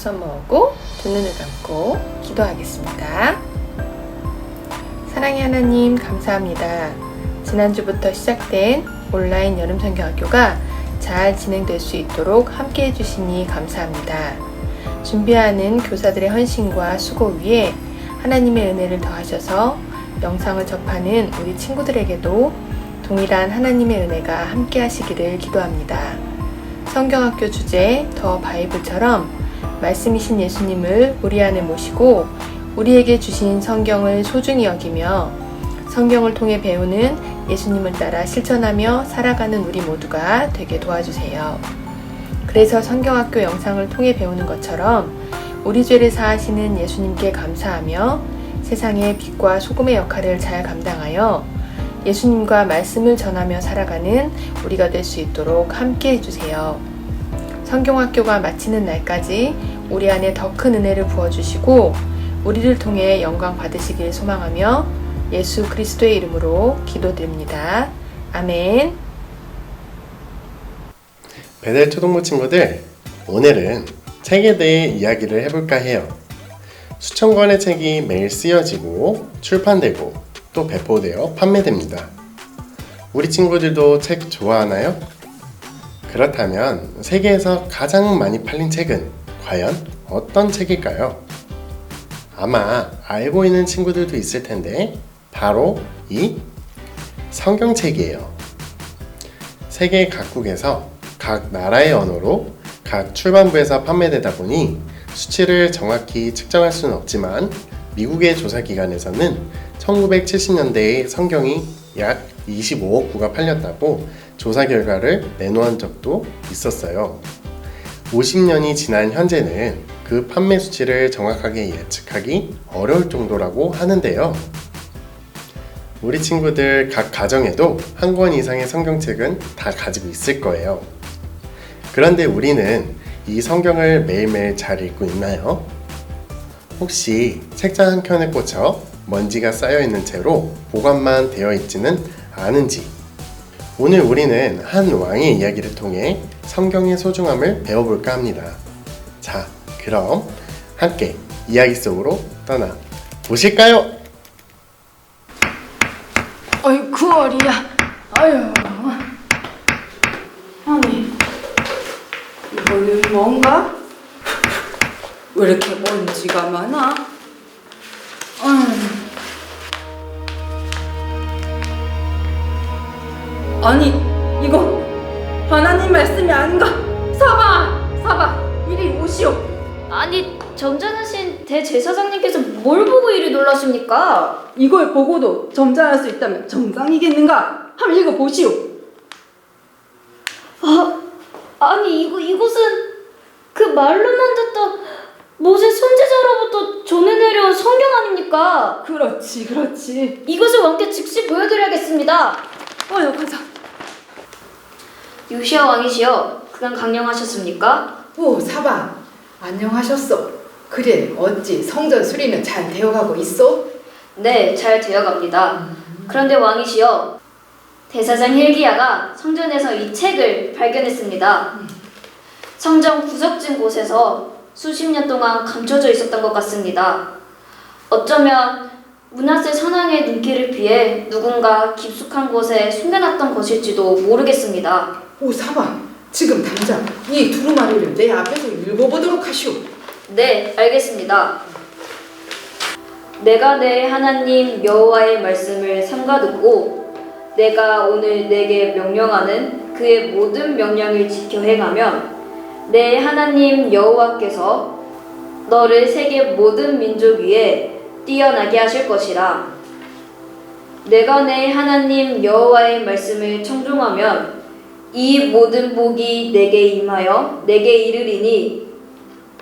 손 모으고 두 눈을 감고 기도하겠습니다. 사랑의 하나님, 감사합니다. 지난주부터 시작된 온라인 여름성경학교가 잘 진행될 수 있도록 함께 해주시니 감사합니다. 준비하는 교사들의 헌신과 수고 위에 하나님의 은혜를 더하셔서 영상을 접하는 우리 친구들에게도 동일한 하나님의 은혜가 함께 하시기를 기도합니다. 성경학교 주제 더 바이블처럼 말씀이신 예수님을 우리 안에 모시고 우리에게 주신 성경을 소중히 여기며 성경을 통해 배우는 예수님을 따라 실천하며 살아가는 우리 모두가 되게 도와주세요. 그래서 성경학교 영상을 통해 배우는 것처럼 우리 죄를 사하시는 예수님께 감사하며 세상의 빛과 소금의 역할을 잘 감당하여 예수님과 말씀을 전하며 살아가는 우리가 될 수 있도록 함께 해주세요. 성경학교가 마치는 날까지 우리 안에 더 큰 은혜를 부어주시고 우리를 통해 영광 받으시길 소망하며 예수 그리스도의 이름으로 기도드립니다. 아멘. 베델 초등부 친구들, 오늘은 책에 대해 이야기를 해볼까 해요. 수천 권의 책이 매일 쓰여지고 출판되고 또 배포되어 판매됩니다. 우리 친구들도 책 좋아하나요? 그렇다면 세계에서 가장 많이 팔린 책은 과연 어떤 책일까요? 아마 알고 있는 친구들도 있을 텐데 바로 이 성경책이에요. 세계 각국에서 각 나라의 언어로 각 출판부에서 판매되다 보니 수치를 정확히 측정할 수는 없지만 미국의 조사기관에서는 1970년대에 성경이 약 25억 구가 팔렸다고 조사 결과를 내놓은 적도 있었어요. 50년이 지난 현재는 그 판매 수치를 정확하게 예측하기 어려울 정도라고 하는데요. 우리 친구들 각 가정에도 한 권 이상의 성경책은 다 가지고 있을 거예요. 그런데 우리는 이 성경을 매일매일 잘 읽고 있나요? 혹시 책장 한 켠에 꽂혀 먼지가 쌓여있는 채로 보관만 되어 있지는 않은지, 오늘 우리는 한 왕의 이야기를 통해 성경의 소중함을 배워볼까 합니다. 자, 그럼 함께 이야기 속으로 떠나 보실까요? 어이구 어리야. 아유. 아니, 이거는 뭔가? 왜 이렇게 먼지가 많아? 아니, 이거 하나님 말씀이 아닌가? 사바, 이리 오시오. 아니, 점잖으신 대제사장님께서 뭘 보고 이리 놀라십니까? 이걸 보고도 점잖을 수 있다면 정상이겠는가? 한번 읽어보시오. 아니, 이곳은 그 말로만 듣던 모세 선지자로부터 전해 내려온 성경 아닙니까? 그렇지. 이것을 왕께 즉시 보여드려야겠습니다. 가자. 요시야 왕이시여, 그간 강령하셨습니까? 오, 사바, 안녕하셨어. 그래, 어찌 성전 수리는 잘 되어가고 있어? 네, 잘 되어갑니다. 그런데 왕이시여, 대사장 힐기야가 성전에서 이 책을 발견했습니다. 성전 구석진 곳에서 수십 년 동안 감춰져 있었던 것 같습니다. 어쩌면 므낫세 선왕의 눈길을 피해 누군가 깊숙한 곳에 숨겨놨던 것일지도 모르겠습니다. 오, 사바, 지금 당장 이 두루마리를 내 앞에서 읽어보도록 하시오. 네, 알겠습니다. 내가 내 하나님 여호와의 말씀을 삼가듣고 내가 오늘 내게 명령하는 그의 모든 명령을 지켜 행하면 내 하나님 여호와께서 너를 세계 모든 민족 위에 뛰어나게 하실 것이라. 내가 내 하나님 여호와의 말씀을 청종하면 이 모든 복이 내게 임하여 내게 이르리니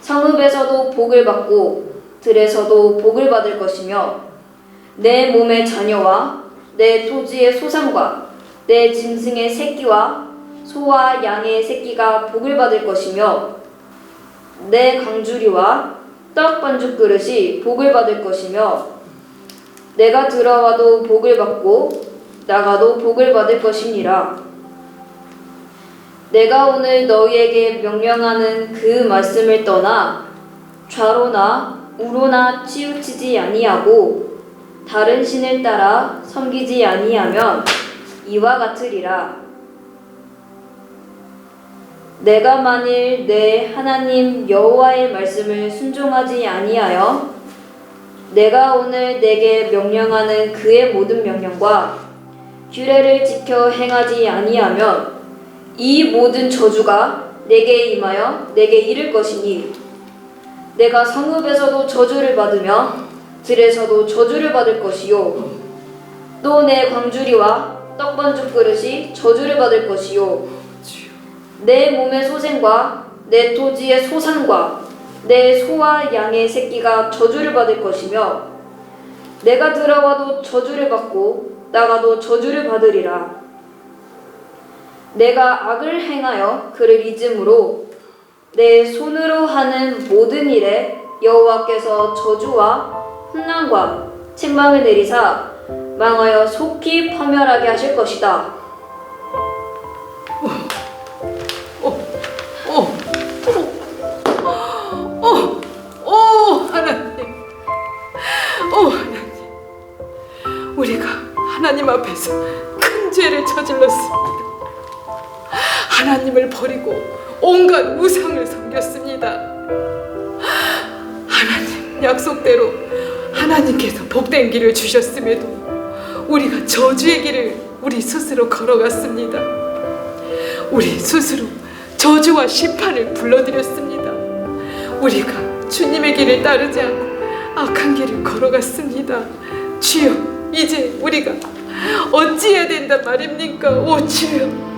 성읍에서도 복을 받고 들에서도 복을 받을 것이며 내 몸의 자녀와 내 토지의 소산과 내 짐승의 새끼와 소와 양의 새끼가 복을 받을 것이며 내 강주리와 떡 반죽 그릇이 복을 받을 것이며 내가 들어와도 복을 받고 나가도 복을 받을 것이니라. 내가 오늘 너희에게 명령하는 그 말씀을 떠나 좌로나 우로나 치우치지 아니하고 다른 신을 따라 섬기지 아니하면 이와 같으리라. 내가 만일 내 하나님 여호와의 말씀을 순종하지 아니하여 내가 오늘 내게 명령하는 그의 모든 명령과 규례를 지켜 행하지 아니하면 이 모든 저주가 내게 임하여 내게 이를 것이니 내가 성읍에서도 저주를 받으며 들에서도 저주를 받을 것이요 또 내 광주리와 떡반죽 그릇이 저주를 받을 것이요 내 몸의 소생과 내 토지의 소산과 내 소와 양의 새끼가 저주를 받을 것이며 내가 들어와도 저주를 받고 나가도 저주를 받으리라. 내가 악을 행하여 그를 잊음으로 내 손으로 하는 모든 일에 여호와께서 저주와 hun난과 책망을 내리사 망하여 속히 파멸하게 하실 것이다. 하나님. 우리가 하나님 앞에서 큰 죄를 저질렀습니다. 하나님을 버리고 온갖 우상을 섬겼습니다. 하나님 약속대로 하나님께서 복된 길을 주셨음에도 우리가 저주의 길을 우리 스스로 걸어갔습니다. 우리 스스로 저주와 심판을 불러들였습니다. 우리가 주님의 길을 따르지 않고 악한 길을 걸어갔습니다. 주여, 이제 우리가 어찌해야 된단 말입니까? 오 주여.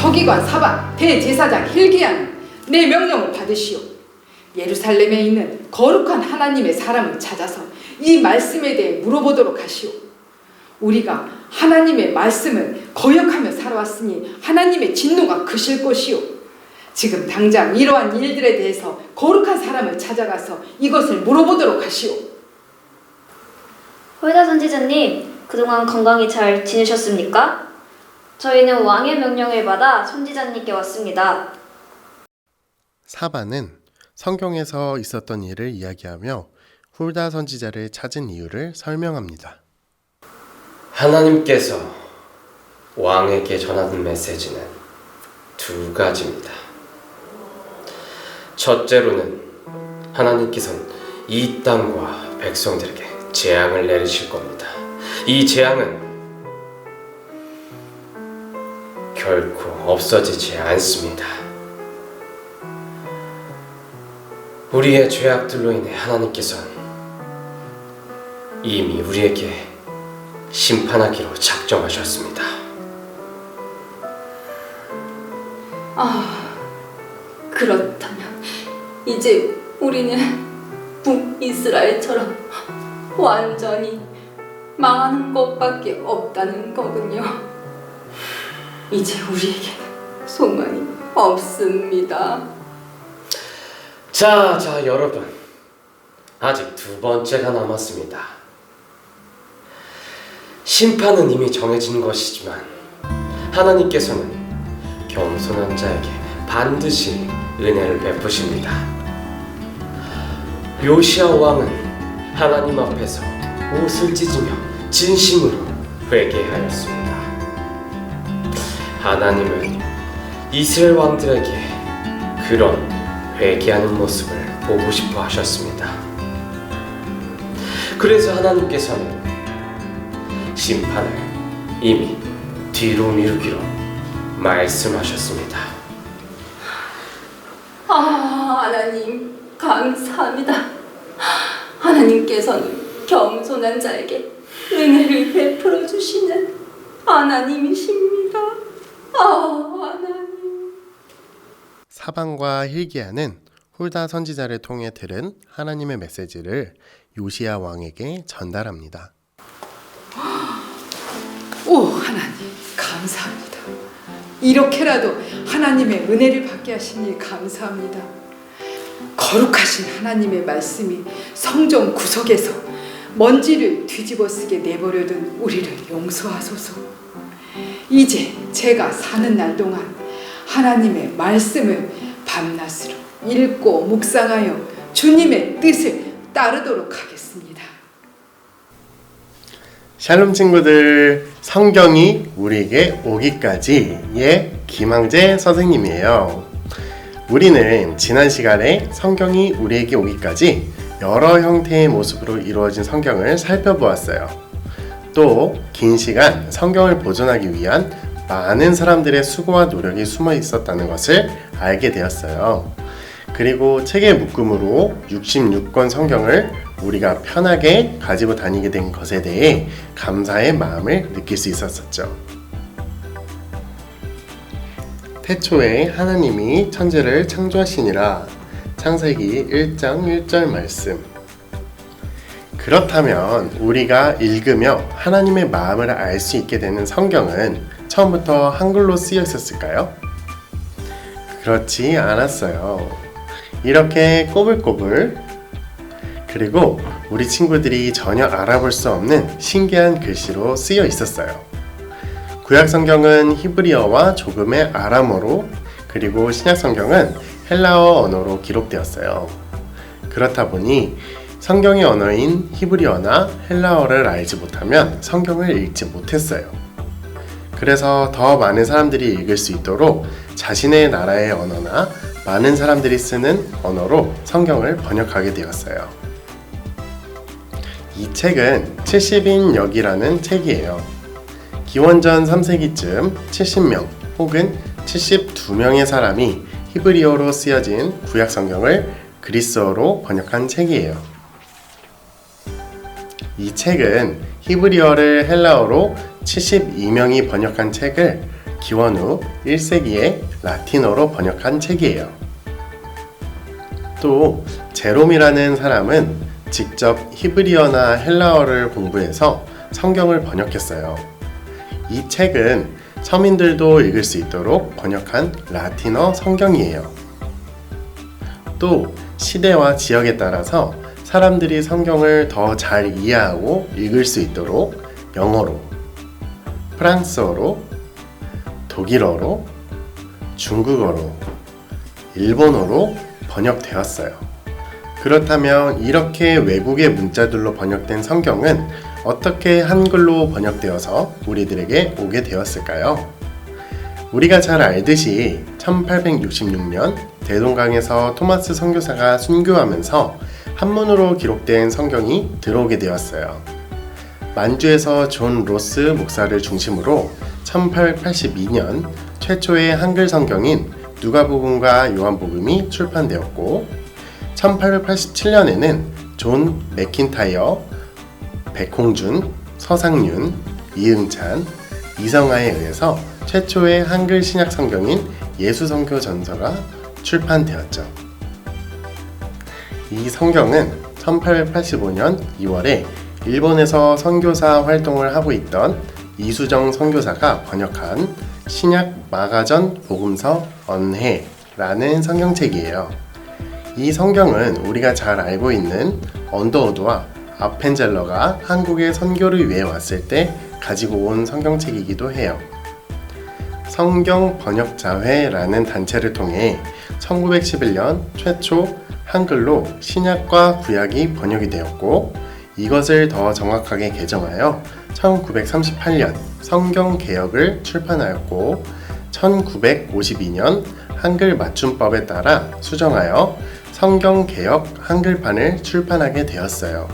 서기관 사반 대제사장 hil기야는 내 명령을 받으시오. 예루살렘에 있는 거룩한 하나님의 사람을 찾아서 이 말씀에 대해 물어보도록 하시오. 우리가 하나님의 말씀을 거역하며 살아왔으니 하나님의 진노가 크실 것이오. 지금 당장 이러한 일들에 대해서 거룩한 사람을 찾아가서 이것을 물어보도록 하시오. 홀다 선지자님, 그동안 건강히 잘 지내셨습니까? 저희는 왕의 명령을 받아 선지자님께 왔습니다. 사반은 성경에서 있었던 일을 이야기하며 훌다 선지자를 찾은 이유를 설명합니다. 하나님께서 왕에게 전하는 메시지는 두 가지입니다. 첫째로는 하나님께서는 이 땅과 백성들에게 재앙을 내리실 겁니다. 이 재앙은 결코 없어지지 않습니다. 우리의 죄악들로 인해 하나님께서는 이미 우리에게 심판하기로 작정하셨습니다. 그렇다면 이제 우리는 북이스라엘처럼 완전히 망하는 것밖에 없다는 거군요. 이제 우리에게는 소망이 없습니다. 자, 여러분. 아직 두 번째가 남았습니다. 심판은 이미 정해진 것이지만 하나님께서는 겸손한 자에게 반드시 은혜를 베푸십니다. 요시야 왕은 하나님 앞에서 옷을 찢으며 진심으로 회개하였습니다. 하나님은 이스라엘 왕들에게 그런 회개하는 모습을 보고 싶어 하셨습니다. 그래서 하나님께서는 심판을 이미 뒤로 미루기로 말씀하셨습니다. 하나님 감사합니다. 하나님께서는 겸손한 자에게 은혜를 베풀어 주시는 하나님이십니다. 하나님. 사반과 hil기야는 훌다 선지자를 통해 들은 하나님의 메시지를 요시야 왕에게 전달합니다. 오 하나님 감사합니다. 이렇게라도 하나님의 은혜를 받게 하시니 감사합니다. 거룩하신 하나님의 말씀이 성전 구석에서 먼지를 뒤집어 쓰게 내버려둔 우리를 용서하소서. 이제 제가 사는 날 동안 하나님의 말씀을 밤낮으로 읽고 묵상하여 주님의 뜻을 따르도록 하겠습니다. 샬롬 친구들, 성경이 우리에게 오기까지의 김항재 선생님이에요. 우리는 지난 시간에 성경이 우리에게 오기까지 여러 형태의 모습으로 이루어진 성경을 살펴보았어요. 또 긴 시간 성경을 보존하기 위한 많은 사람들의 수고와 노력이 숨어 있었다는 것을 알게 되었어요. 그리고 책의 묶음으로 66권 성경을 우리가 편하게 가지고 다니게 된 것에 대해 감사의 마음을 느낄 수 있었었죠. 태초에 하나님이 천지를 창조하시니라. 창세기 1장 1절 말씀. 그렇다면 우리가 읽으며 하나님의 마음을 알 수 있게 되는 성경은 처음부터 한글로 쓰여 있었을까요? 그렇지 않았어요. 이렇게 꼬불꼬불, 그리고 우리 친구들이 전혀 알아볼 수 없는 신기한 글씨로 쓰여 있었어요. 구약 성경은 히브리어와 조금의 아람어로, 그리고 신약 성경은 헬라어 언어로 기록되었어요. 그렇다 보니 성경의 언어인 히브리어나 헬라어를 알지 못하면 성경을 읽지 못했어요. 그래서 더 많은 사람들이 읽을 수 있도록 자신의 나라의 언어나 많은 사람들이 쓰는 언어로 성경을 번역하게 되었어요. 이 책은 70인 역이라는 책이에요. 기원전 3세기쯤 70명 혹은 72명의 사람이 히브리어로 쓰여진 구약 성경을 그리스어로 번역한 책이에요. 이 책은 히브리어를 헬라어로 72명이 번역한 책을 기원 후 1세기에 라틴어로 번역한 책이에요. 또 제롬이라는 사람은 직접 히브리어나 헬라어를 공부해서 성경을 번역했어요. 이 책은 서민들도 읽을 수 있도록 번역한 라틴어 성경이에요. 또 시대와 지역에 따라서 사람들이 성경을 더 잘 이해하고 읽을 수 있도록 영어로, 프랑스어로, 독일어로, 중국어로, 일본어로 번역되었어요. 그렇다면 이렇게 외국의 문자들로 번역된 성경은 어떻게 한글로 번역되어서 우리들에게 오게 되었을까요? 우리가 잘 알듯이 1866년 대동강에서 토마스 선교사가 순교하면서 한문으로 기록된 성경이 들어오게 되었어요. 만주에서 존 로스 목사를 중심으로 1882년 최초의 한글 성경인 누가복음과 요한복음이 출판되었고 1887년에는 존 맥킨타이어, 백홍준, 서상윤, 이응찬, 이성아에 의해서 최초의 한글 신약 성경인 예수선교 전서가 출판되었죠. 이 성경은 1885년 2월에 일본에서 선교사 활동을 하고 있던 이수정 선교사가 번역한 신약 마가전 복음서 언해라는 성경책이에요. 이 성경은 우리가 잘 알고 있는 언더우드와 아펜젤러가 한국에 선교를 위해 왔을 때 가지고 온 성경책이기도 해요. 성경 번역자회라는 단체를 통해 1911년 최초 한글로 신약과 구약이 번역이 되었고 이것을 더 정확하게 개정하여 1938년 성경개역을 출판하였고 1952년 한글 맞춤법에 따라 수정하여 성경개역 한글판을 출판하게 되었어요.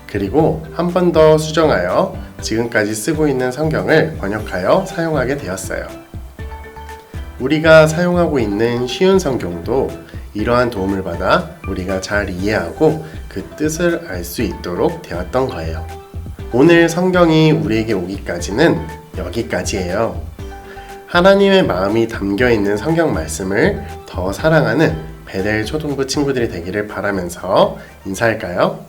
그리고 한 번 더 수정하여 지금까지 쓰고 있는 성경을 번역하여 사용하게 되었어요. 우리가 사용하고 있는 쉬운 성경도 이러한 도움을 받아 우리가 잘 이해하고 그 뜻을 알 수 있도록 되었던 거예요. 오늘 성경이 우리에게 오기까지는 여기까지예요. 하나님의 마음이 담겨 있는 성경 말씀을 더 사랑하는 베델 초등부 친구들이 되기를 바라면서 인사할까요?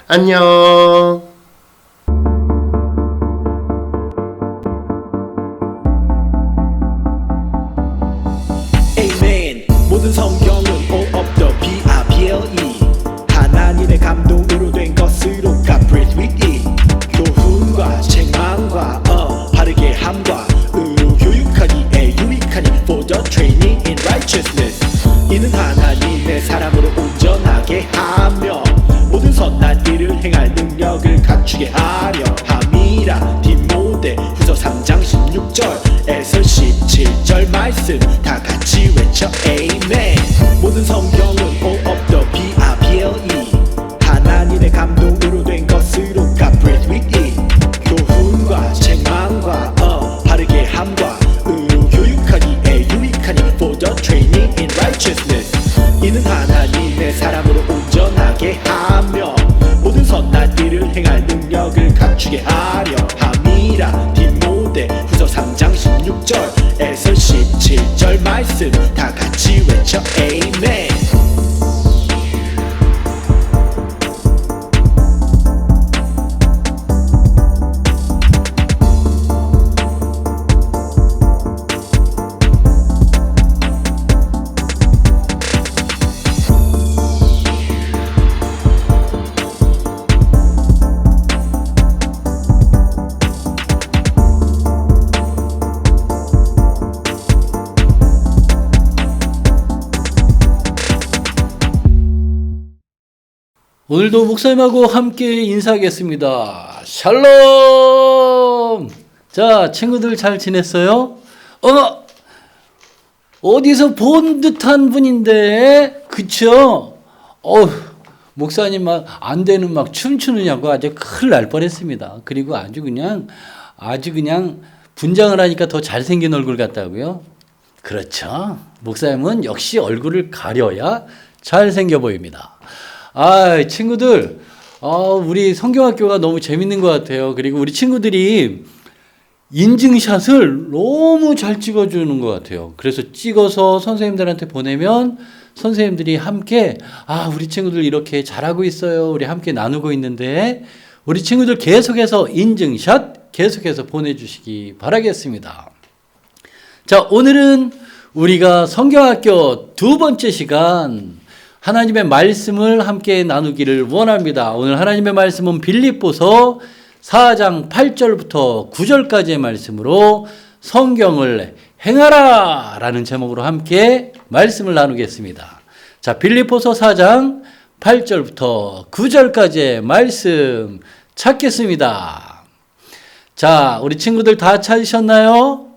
안녕! 모든 성경은 all of the B-I-B-L-E 하나님의 감동으로 된 것으로 God breathed with it 교훈과 책망과 바르게 함과 의로 교육하기에 유익하니 for in righteousness. 이는 하나님의 사람으로 온전하게 하며 모든 선한 일을 행할 능력을 갖추게 하려 함이라. 디모데 후서 3장 16절에서 17절 말씀 다 같이 외쳐 아멘. 모든 성경은 all of the BIBLE 하나님의 감동으로 된 것으로 God breathed with it. 교훈과 책망과 바르게 함과 의로 교육하기에 유익하니 for the training in righteousness. 이는 하나님의 사람으로 온전하게 하며 모든 선한 일을 행할 능력을 갖추게 하려 함이라. 디모데 후서 3장 16절에서 17절 말씀 다 같이 외쳐 아멘. 오늘도 목사님하고 함께 인사하겠습니다. 샬롬! 자, 친구들 잘 지냈어요? 어디서 본 듯한 분인데, 그쵸? 목사님 안 되는 춤추느냐고 아주 큰일 날 뻔했습니다. 그리고 아주 그냥 분장을 하니까 더 잘생긴 얼굴 같다고요? 그렇죠. 목사님은 역시 얼굴을 가려야 잘생겨 보입니다. 친구들, 우리 성경학교가 너무 재밌는 것 같아요. 그리고 우리 친구들이 인증샷을 너무 잘 찍어주는 것 같아요. 그래서 찍어서 선생님들한테 보내면 선생님들이 함께, 우리 친구들 이렇게 잘하고 있어요. 우리 함께 나누고 있는데, 우리 친구들 계속해서 인증샷 계속해서 보내주시기 바라겠습니다. 자, 오늘은 우리가 성경학교 2번째 시간, 하나님의 말씀을 함께 나누기를 원합니다. 오늘 하나님의 말씀은 빌립보서 4장 8절부터 9절까지의 말씀으로 성경을 행하라 라는 제목으로 함께 말씀을 나누겠습니다. 자, 빌립보서 4장 8절부터 9절까지의 말씀 찾겠습니다. 자, 우리 친구들 다 찾으셨나요?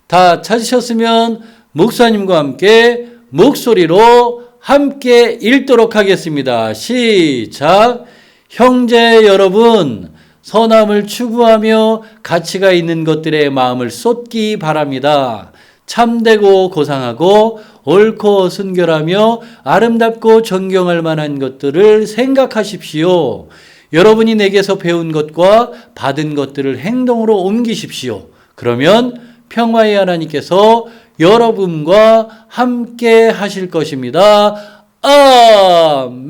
다 찾으셨으면 목사님과 함께 목소리로 함께 읽도록 하겠습니다. 시작. 형제 여러분, 선함을 추구하며 가치가 있는 것들의 마음을 쏟기 바랍니다. 참되고 고상하고 옳고 순결하며 아름답고 존경할 만한 것들을 생각하십시오. 여러분이 내게서 배운 것과 받은 것들을 행동으로 옮기십시오. 그러면 평화의 하나님께서 여러분과 함께 하실 것입니다. 아멘.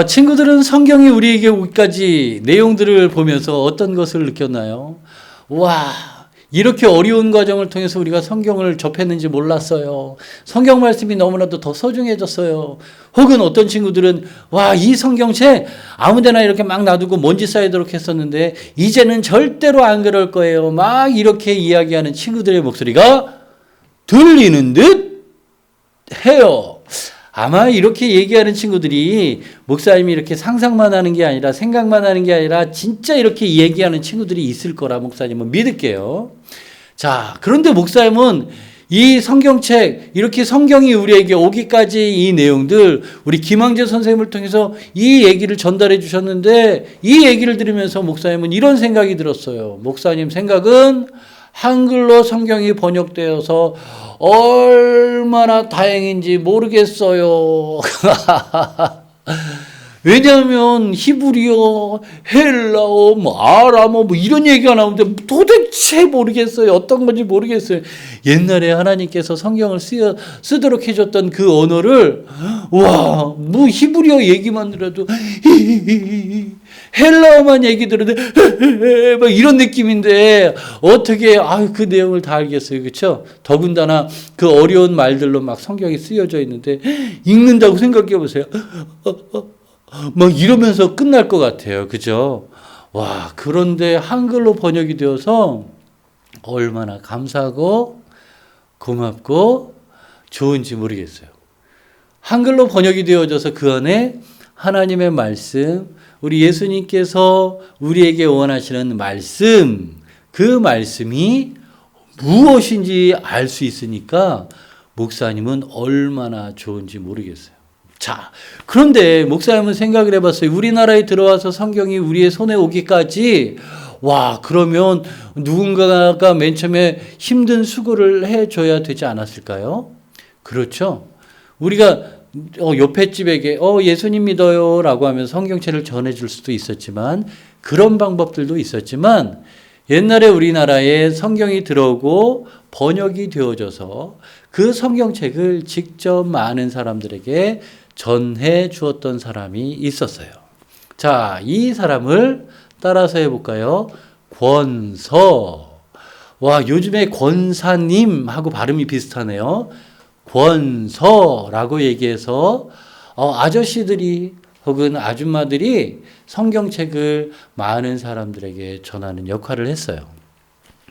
친구들은 성경이 우리에게 오기까지 내용들을 보면서 어떤 것을 느꼈나요? 와, 이렇게 어려운 과정을 통해서 우리가 성경을 접했는지 몰랐어요. 성경 말씀이 너무나도 더 소중해졌어요. 혹은 어떤 친구들은 이 성경책 아무데나 이렇게 막 놔두고 먼지 쌓이도록 했었는데 이제는 절대로 안 그럴 거예요. 막 이렇게 이야기하는 친구들의 목소리가 들리는 듯 해요. 아마 이렇게 얘기하는 친구들이 목사님이 이렇게 상상만 하는 게 아니라 생각만 하는 게 아니라 진짜 이렇게 얘기하는 친구들이 있을 거라 목사님은 믿을게요. 자, 그런데 목사님은 이 성경책, 이렇게 성경이 우리에게 오기까지 이 내용들 우리 김항재 선생님을 통해서 이 얘기를 전달해 주셨는데 이 얘기를 들으면서 목사님은 이런 생각이 들었어요. 목사님 생각은 한글로 성경이 번역되어서 얼마나 다행인지 모르겠어요. 왜냐하면 히브리어, 헬라어, 아람어 이런 얘기가 나오는데 도대체 모르겠어요. 어떤 건지 모르겠어요. 옛날에 하나님께서 성경을 쓰도록 해줬던 그 언어를 히브리어 얘기만 들어도 헬라어만 얘기 들어도 막 이런 느낌인데 어떻게 그 내용을 다 알겠어요. 그렇죠? 더군다나 그 어려운 말들로 막 성경이 쓰여져 있는데 읽는다고 생각해 보세요. 막 이러면서 끝날 것 같아요. 그죠? 그런데 한글로 번역이 되어서 얼마나 감사하고 고맙고 좋은지 모르겠어요. 한글로 번역이 되어져서 그 안에 하나님의 말씀, 우리 예수님께서 우리에게 원하시는 말씀, 그 말씀이 무엇인지 알 수 있으니까 목사님은 얼마나 좋은지 모르겠어요. 자, 그런데 목사님은 생각을 해봤어요. 우리나라에 들어와서 성경이 우리의 손에 오기까지 와, 그러면 누군가가 맨 처음에 힘든 수고를 해줘야 되지 않았을까요? 그렇죠. 우리가 옆에 집에게 예수님 믿어요 라고 하면 성경책을 전해줄 수도 있었지만 그런 방법들도 있었지만 옛날에 우리나라에 성경이 들어오고 번역이 되어져서 그 성경책을 직접 많은 사람들에게 전해 주었던 사람이 있었어요. 자, 이 사람을 따라서 해볼까요? 권서. 와, 요즘에 권사님하고 발음이 비슷하네요. 권서라고 얘기해서 아저씨들이 혹은 아줌마들이 성경책을 많은 사람들에게 전하는 역할을 했어요.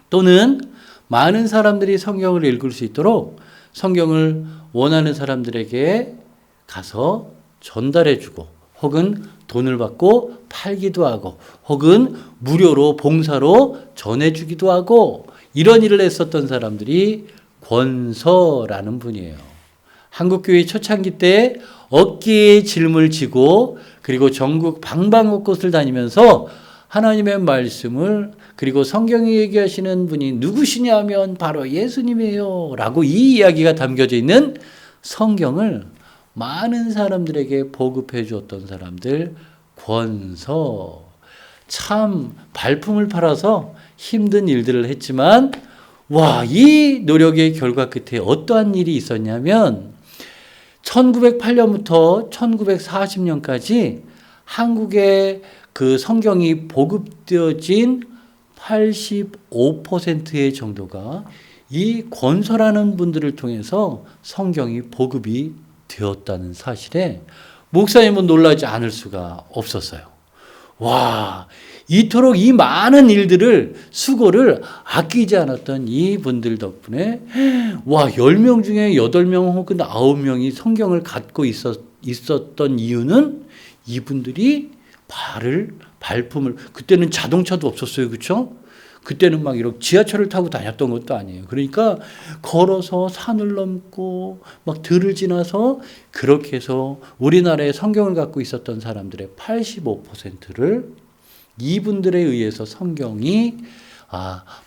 또는 많은 사람들이 성경을 읽을 수 있도록 성경을 원하는 사람들에게 가서 전달해주고 혹은 돈을 받고 팔기도 하고 혹은 무료로 봉사로 전해주기도 하고 이런 일을 했었던 사람들이 권서라는 분이에요. 한국교회 초창기 때 어깨에 짐을 지고 그리고 전국 방방곳곳을 다니면서 하나님의 말씀을 그리고 성경이 얘기하시는 분이 누구시냐 하면 바로 예수님이에요 라고 이 이야기가 담겨져 있는 성경을 많은 사람들에게 보급해 주었던 사람들 권서. 참 발품을 팔아서 힘든 일들을 했지만 와, 이 노력의 결과 끝에 어떠한 일이 있었냐면 1908년부터 1940년까지 한국에 그 성경이 보급되어진 85%의 정도가 이 권서라는 분들을 통해서 성경이 보급이 되었다는 사실에 목사님은 놀라지 않을 수가 없었어요. 와, 이토록 이 많은 일들을 수고를 아끼지 않았던 이 분들 덕분에 와, 10명 중에 8명 혹은 9명이 성경을 갖고 있었던 이유는 이분들이 발품을 그때는 자동차도 없었어요. 그렇죠? 그때는 막 이렇게 지하철을 타고 다녔던 것도 아니에요. 그러니까 걸어서 산을 넘고 막 들을 지나서 그렇게 해서 우리나라에 성경을 갖고 있었던 사람들의 85%를 이분들에 의해서 성경이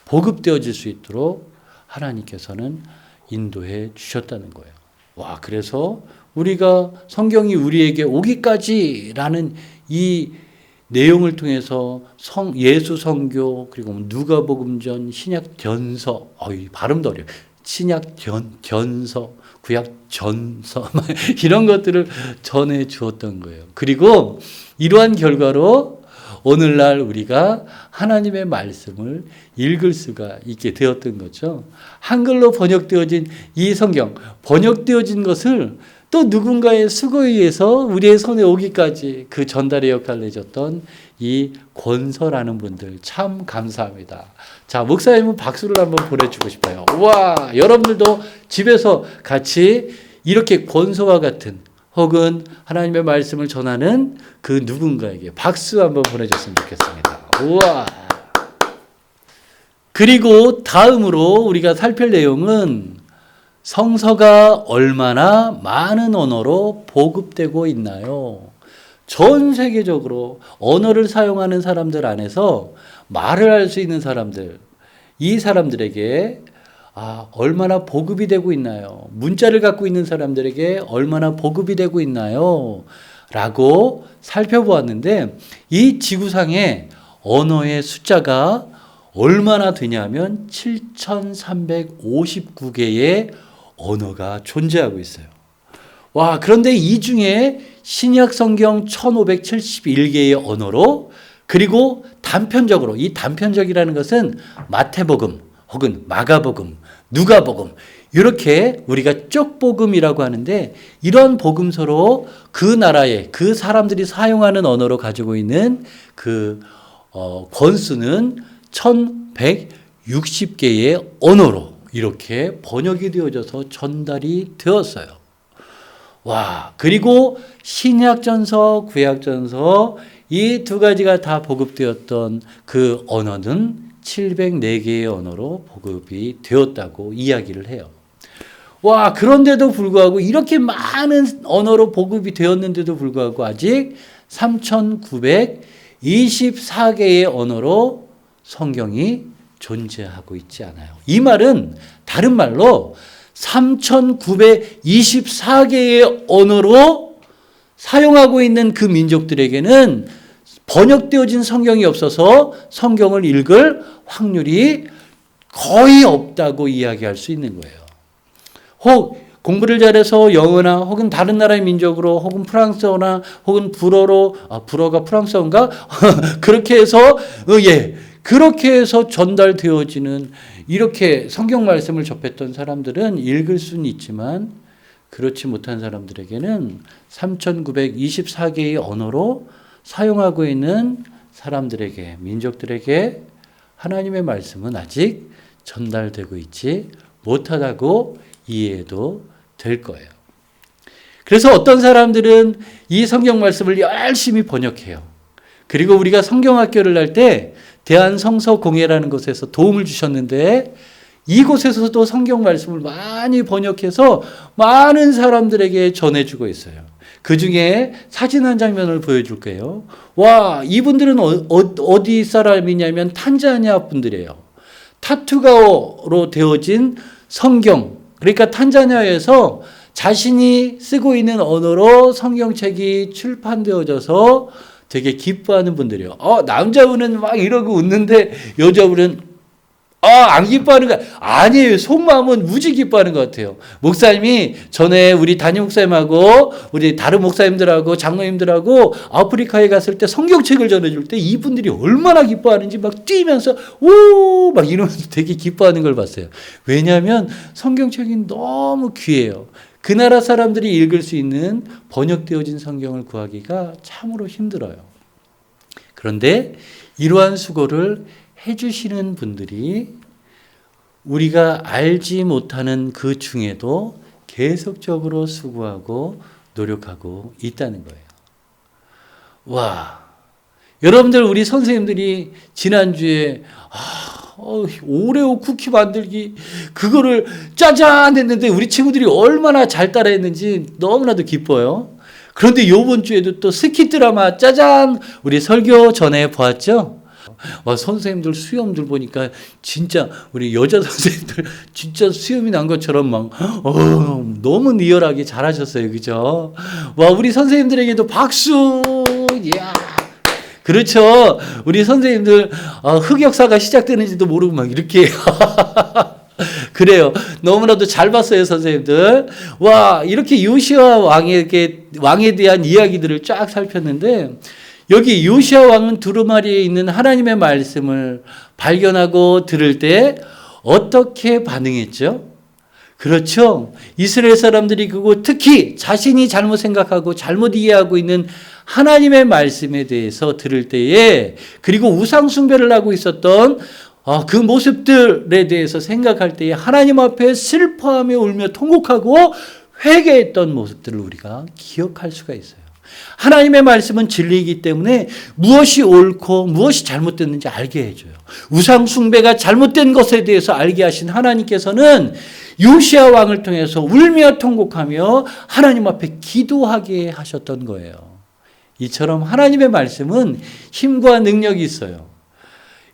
보급되어질 수 있도록 하나님께서는 인도해 주셨다는 거예요. 와, 그래서 우리가 성경이 우리에게 오기까지라는 이 내용을 통해서 예수 선교 그리고 누가복음전 신약 견서 발음도 어려워요. 신약 견서 구약 전서 이런 것들을 전해 주었던 거예요. 그리고 이러한 결과로 오늘날 우리가 하나님의 말씀을 읽을 수가 있게 되었던 거죠. 한글로 번역되어진 이 성경, 번역되어진 것을 또 누군가의 수고에 의해서 우리의 손에 오기까지 그 전달의 역할을 해줬던 이 권서라는 분들 참 감사합니다. 자, 목사님은 박수를 한번 보내주고 싶어요. 우와, 여러분들도 집에서 같이 이렇게 권서와 같은 혹은 하나님의 말씀을 전하는 그 누군가에게 박수 한번 보내줬으면 좋겠습니다. 우와. 그리고 다음으로 우리가 살필 내용은 성서가 얼마나 많은 언어로 보급되고 있나요? 전 세계적으로 언어를 사용하는 사람들 안에서 말을 할 수 있는 사람들, 이 사람들에게 얼마나 보급이 되고 있나요? 문자를 갖고 있는 사람들에게 얼마나 보급이 되고 있나요? 라고 살펴보았는데 이 지구상의 언어의 숫자가 얼마나 되냐면 7,359개의 언어가 존재하고 있어요. 와, 그런데 이 중에 신약 성경 1,571개의 언어로 그리고 단편적으로 이 단편적이라는 것은 마태복음 혹은 마가복음, 누가복음 이렇게 우리가 쪽복음이라고 하는데 이런 복음서로 그 나라의 그 사람들이 사용하는 언어로 가지고 있는 그 권수는 1,160개의 언어로 이렇게 번역이 되어져서 전달이 되었어요. 와, 그리고 신약전서, 구약전서 이 두 가지가 다 보급되었던 그 언어는 704개의 언어로 보급이 되었다고 이야기를 해요. 와, 그런데도 불구하고 이렇게 많은 언어로 보급이 되었는데도 불구하고 아직 3,924개의 언어로 성경이 존재하고 있지 않아요. 이 말은 다른 말로 3,924개의 언어로 사용하고 있는 그 민족들에게는 번역되어진 성경이 없어서 성경을 읽을 확률이 거의 없다고 이야기할 수 있는 거예요. 혹 공부를 잘해서 영어나 혹은 다른 나라의 민족으로 혹은 프랑스어나 혹은 불어로, 불어가 프랑스어인가? 그렇게 해서 그렇게 해서 전달되어지는 이렇게 성경 말씀을 접했던 사람들은 읽을 수는 있지만 그렇지 못한 사람들에게는 3,924개의 언어로 사용하고 있는 사람들에게, 민족들에게 하나님의 말씀은 아직 전달되고 있지 못하다고 이해해도 될 거예요. 그래서 어떤 사람들은 이 성경 말씀을 열심히 번역해요. 그리고 우리가 성경학교를 할 때 대한성서공회라는 곳에서 도움을 주셨는데 이곳에서도 성경 말씀을 많이 번역해서 많은 사람들에게 전해주고 있어요. 그 중에 사진 한 장면을 보여줄 거예요. 와, 이분들은 어디 사람이냐면 탄자니아 분들이에요. 타투가오로 되어진 성경, 그러니까 탄자니아에서 자신이 쓰고 있는 언어로 성경책이 출판되어져서 되게 기뻐하는 분들이에요. 남자분은 막 이러고 웃는데 여자분은 안 기뻐하는 거 아니에요. 속마음은 무지 기뻐하는 것 같아요. 목사님이 전에 우리 담임 목사님하고 우리 다른 목사님들하고 장로님들하고 아프리카에 갔을 때 성경책을 전해줄 때 이분들이 얼마나 기뻐하는지 막 뛰면서 오! 막 이러면서 되게 기뻐하는 걸 봤어요. 왜냐하면 성경책이 너무 귀해요. 그 나라 사람들이 읽을 수 있는 번역되어진 성경을 구하기가 참으로 힘들어요. 그런데 이러한 수고를 해주시는 분들이 우리가 알지 못하는 그 중에도 계속적으로 수고하고 노력하고 있다는 거예요. 와, 여러분들 우리 선생님들이 지난주에 오레오 쿠키 만들기 그거를 짜잔 했는데 우리 친구들이 얼마나 잘 따라했는지 너무나도 기뻐요. 그런데 이번 주에도 또 스키 드라마 짜잔 우리 설교 전에 보았죠? 와, 선생님들 수염들 보니까 진짜 우리 여자 선생님들 진짜 수염이 난 것처럼 막 너무 리얼하게 잘하셨어요. 그죠? 와, 우리 선생님들에게도 박수. 이야. 그렇죠. 우리 선생님들 흑역사가 시작되는지도 모르고 막 이렇게 그래요. 너무나도 잘 봤어요, 선생님들. 와, 이렇게 요시아 왕에 대한 이야기들을 쫙 살폈는데 여기 요시아 왕은 두루마리에 있는 하나님의 말씀을 발견하고 들을 때 어떻게 반응했죠? 그렇죠. 이스라엘 사람들이 그거 특히 자신이 잘못 생각하고 잘못 이해하고 있는 하나님의 말씀에 대해서 들을 때에 그리고 우상 숭배를 하고 있었던 그 모습들에 대해서 생각할 때에 하나님 앞에 슬퍼하며 울며 통곡하고 회개했던 모습들을 우리가 기억할 수가 있어요. 하나님의 말씀은 진리이기 때문에 무엇이 옳고 무엇이 잘못됐는지 알게 해줘요. 우상 숭배가 잘못된 것에 대해서 알게 하신 하나님께서는 요시아 왕을 통해서 울며 통곡하며 하나님 앞에 기도하게 하셨던 거예요. 이처럼 하나님의 말씀은 힘과 능력이 있어요.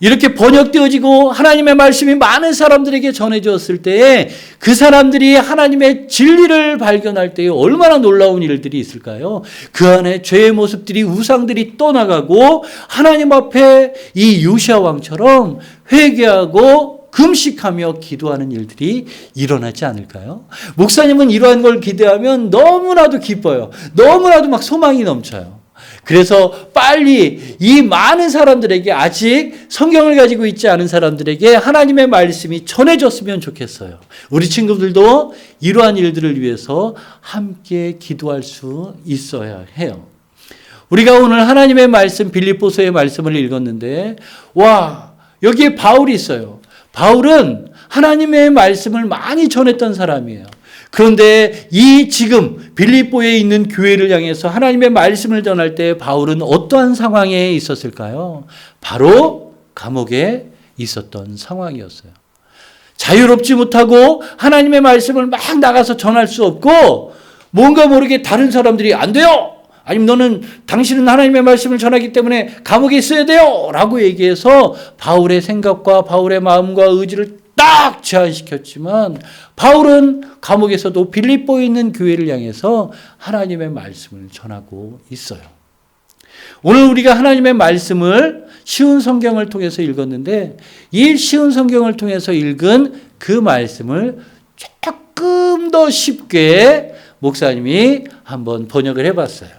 이렇게 번역되어지고 하나님의 말씀이 많은 사람들에게 전해졌을 때에 그 사람들이 하나님의 진리를 발견할 때에 얼마나 놀라운 일들이 있을까요? 그 안에 죄의 모습들이 우상들이 떠나가고 하나님 앞에 이 요시아 왕처럼 회개하고 금식하며 기도하는 일들이 일어나지 않을까요? 목사님은 이러한 걸 기대하면 너무나도 기뻐요. 너무나도 막 소망이 넘쳐요. 그래서 빨리 이 많은 사람들에게 아직 성경을 가지고 있지 않은 사람들에게 하나님의 말씀이 전해졌으면 좋겠어요. 우리 친구들도 이러한 일들을 위해서 함께 기도할 수 있어야 해요. 우리가 오늘 하나님의 말씀 빌립보서의 말씀을 읽었는데 와, 여기에 바울이 있어요. 바울은 하나님의 말씀을 많이 전했던 사람이에요. 그런데 이 지금 빌립보에 있는 교회를 향해서 하나님의 말씀을 전할 때 바울은 어떠한 상황에 있었을까요? 바로 감옥에 있었던 상황이었어요. 자유롭지 못하고 하나님의 말씀을 막 나가서 전할 수 없고 뭔가 모르게 다른 사람들이 안 돼요. 아니면 당신은 하나님의 말씀을 전하기 때문에 감옥에 있어야 돼요. 라고 얘기해서 바울의 생각과 바울의 마음과 의지를 딱 제한시켰지만 바울은 감옥에서도 빌립보에 있는 교회를 향해서 하나님의 말씀을 전하고 있어요. 오늘 우리가 하나님의 말씀을 쉬운 성경을 통해서 읽었는데 이 쉬운 성경을 통해서 읽은 그 말씀을 조금 더 쉽게 목사님이 한번 번역을 해봤어요.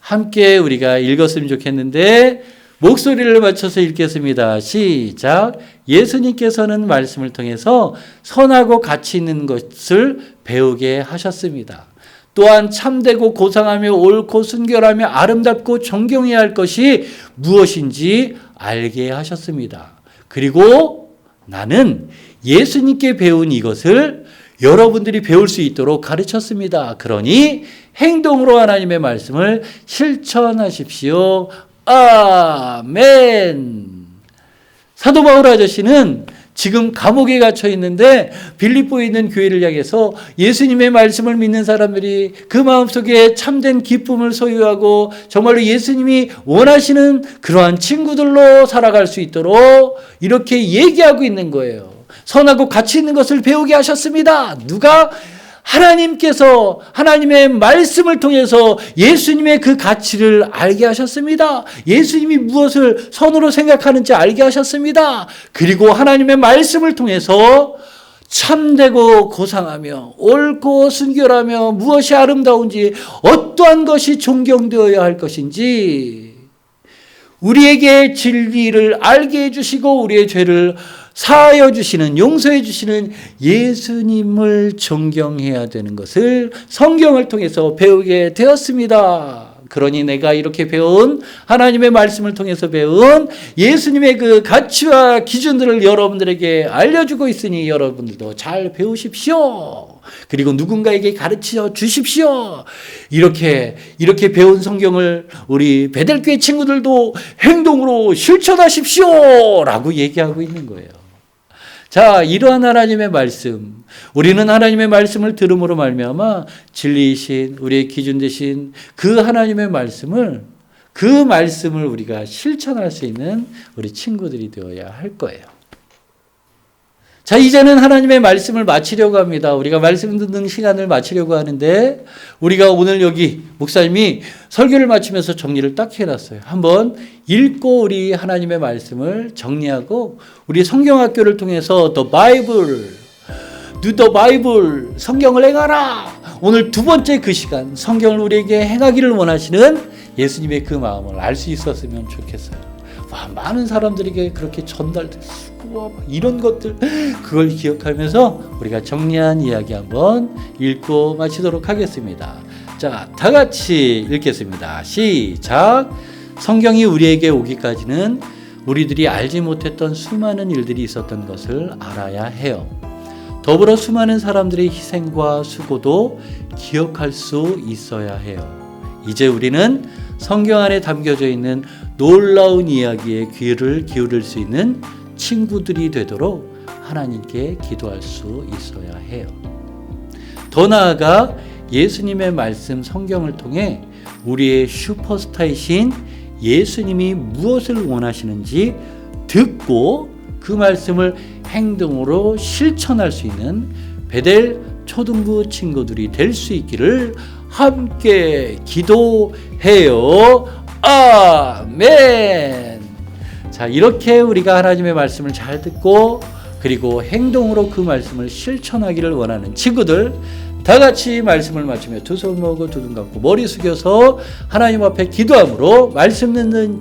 함께 우리가 읽었으면 좋겠는데 목소리를 맞춰서 읽겠습니다. 시작. 예수님께서는 말씀을 통해서 선하고 가치 있는 것을 배우게 하셨습니다. 또한 참되고 고상하며 옳고 순결하며 아름답고 존경해야 할 것이 무엇인지 알게 하셨습니다. 그리고 나는 예수님께 배운 이것을 여러분들이 배울 수 있도록 가르쳤습니다. 그러니 행동으로 하나님의 말씀을 실천하십시오. 아멘. 사도 바울 아저씨는 지금 감옥에 갇혀 있는데 빌립보에 있는 교회를 향해서 예수님의 말씀을 믿는 사람들이 그 마음속에 참된 기쁨을 소유하고 정말로 예수님이 원하시는 그러한 친구들로 살아갈 수 있도록 이렇게 얘기하고 있는 거예요. 선하고 가치 있는 것을 배우게 하셨습니다. 누가? 하나님께서 하나님의 말씀을 통해서 예수님의 그 가치를 알게 하셨습니다. 예수님이 무엇을 선으로 생각하는지 알게 하셨습니다. 그리고 하나님의 말씀을 통해서 참되고 고상하며 옳고 순결하며 무엇이 아름다운지 어떠한 것이 존경되어야 할 것인지 우리에게 진리를 알게 해주시고 우리의 죄를 사하여 주시는 용서해 주시는 예수님을 존경해야 되는 것을 성경을 통해서 배우게 되었습니다. 그러니 내가 이렇게 배운 하나님의 말씀을 통해서 배운 예수님의 그 가치와 기준들을 여러분들에게 알려주고 있으니 여러분들도 잘 배우십시오. 그리고 누군가에게 가르쳐 주십시오. 이렇게 배운 성경을 우리 베델교회 친구들도 행동으로 실천하십시오. 라고 얘기하고 있는 거예요. 자, 이러한 하나님의 말씀, 우리는 하나님의 말씀을 들음으로 말미암아 진리이신 우리의 기준 되신 그 하나님의 말씀을 우리가 실천할 수 있는 우리 친구들이 되어야 할 거예요. 자, 이제는 하나님의 말씀을 마치려고 합니다. 우리가 말씀 듣는 시간을 마치려고 하는데 우리가 오늘 여기 목사님이 설교를 마치면서 정리를 딱 해놨어요. 한번 읽고 우리 하나님의 말씀을 정리하고 우리 성경학교를 통해서 The Bible, Do the Bible, 성경을 행하라. 오늘 두 번째 그 시간 성경을 우리에게 행하기를 원하시는 예수님의 그 마음을 알 수 있었으면 좋겠어요. 와, 많은 사람들에게 그렇게 전달됐고 이런 것들 그걸 기억하면서 우리가 정리한 이야기 한번 읽고 마치도록 하겠습니다. 자, 다 같이 읽겠습니다. 시작. 성경이 우리에게 오기까지는 우리들이 알지 못했던 수많은 일들이 있었던 것을 알아야 해요. 더불어 수많은 사람들의 희생과 수고도 기억할 수 있어야 해요. 이제 우리는 성경 안에 담겨져 있는 놀라운 이야기에 귀를 기울일 수 있는 친구들이 되도록 하나님께 기도할 수 있어야 해요. 더 나아가 예수님의 말씀 성경을 통해 우리의 슈퍼스타이신 예수님이 무엇을 원하시는지 듣고 그 말씀을 행동으로 실천할 수 있는 베델 초등부 친구들이 될 수 있기를 함께 기도해요. 아멘. 자, 이렇게 우리가 하나님의 말씀을 잘 듣고 그리고 행동으로 그 말씀을 실천하기를 원하는 친구들 다 같이 말씀을 맞추며 두 손 모으고 두 눈 감고 머리 숙여서 하나님 앞에 기도함으로 말씀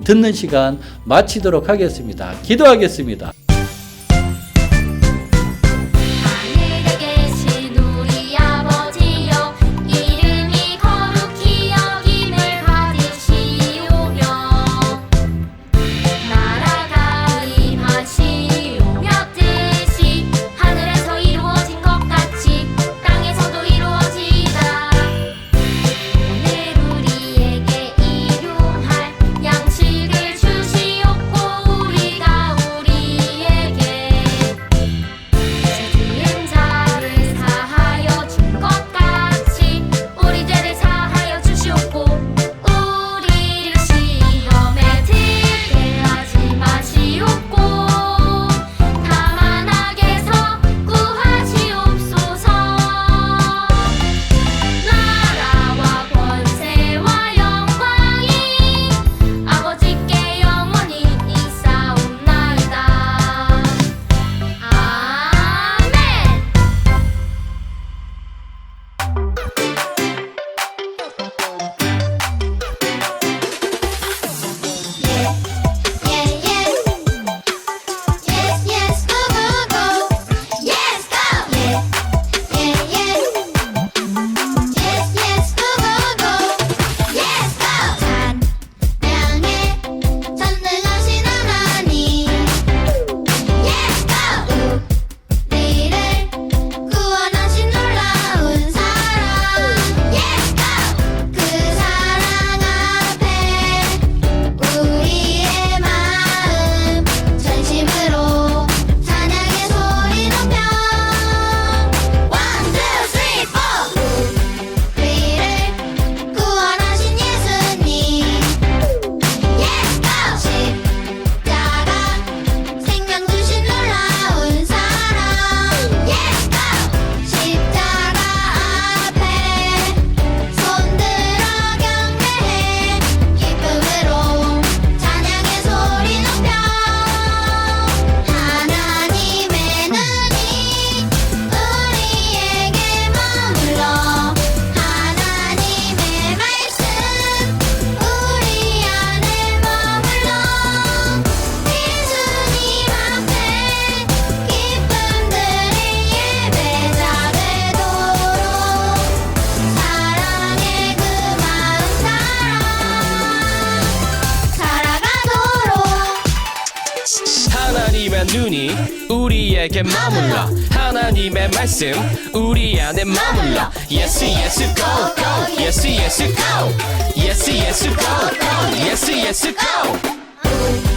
듣는 시간 마치도록 하겠습니다. 기도하겠습니다. 나라가 임하시오며 뜻이 하늘에서 눈이 우리에게 머물러 하나님의 말씀 우리 안에 머물러 Yes yes go go Yes yes go Yes yes go go Yes yes go